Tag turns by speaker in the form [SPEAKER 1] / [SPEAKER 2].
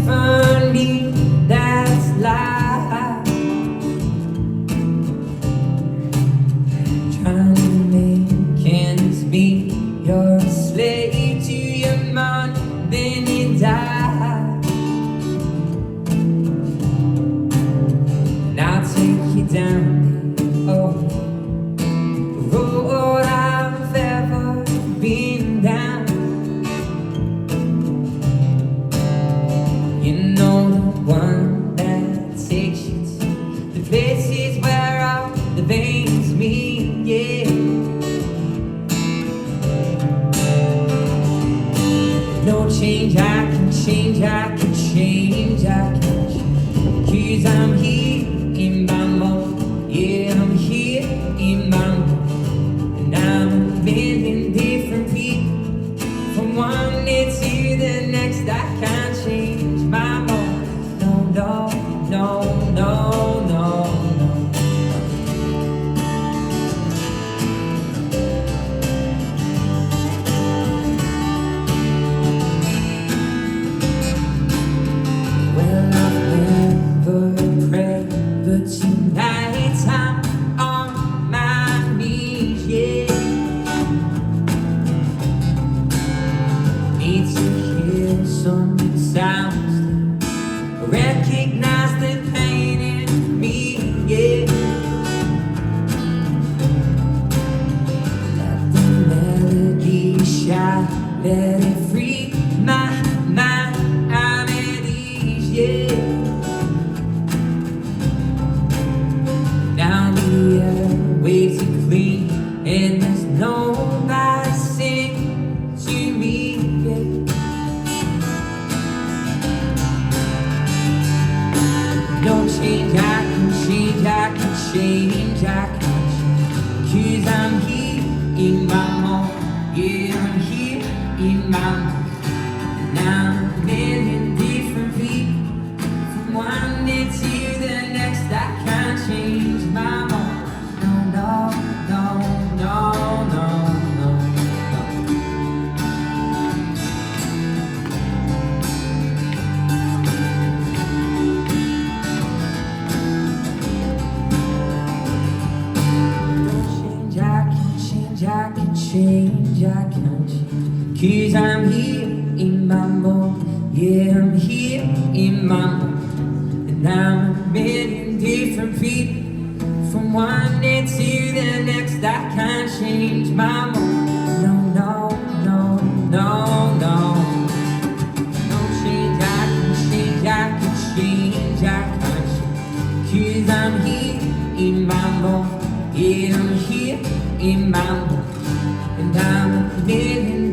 [SPEAKER 1] for me, that's life. Trying to make ends meet, you're a slave to your mind, then you die. And I'll take you down the only road I've ever been down. You know, the one that takes you to the places where all the veins meet, yeah. No change, I can change, I can change, I can change. 'Cause I'm here in my mode, yeah, I'm here in my mode. And I'm a million different people, from one day to the next. I can't change my mode, no, no, no, no, no, no. Well, I've never prayed, but tonight I'm on my knees, yeah. Need to hear some sounds that recognize the pain in me, yeah. Let the melody shine, let it free my mind. I'm at ease, yeah. Now the airwaves are clean, and there's nobody sing to me, yeah. No change, I can change, I can change, I can change. 'Cause I'm here in my home, yeah, I'm here in my home. Now I'm a million different people, from one day to the next. I can't change my home, no, no, no, no, no, no, no. I can change, I can change. 'Cause I'm here in my mode, yeah, I'm here in my mode. And I'm a million different people, from one day to the next. I can't change my mode, no, no, no, no, no. No change, I can change, I can change, I can change. 'Cause I'm here in my mode, yeah, I'm here in my mode. And I'm a million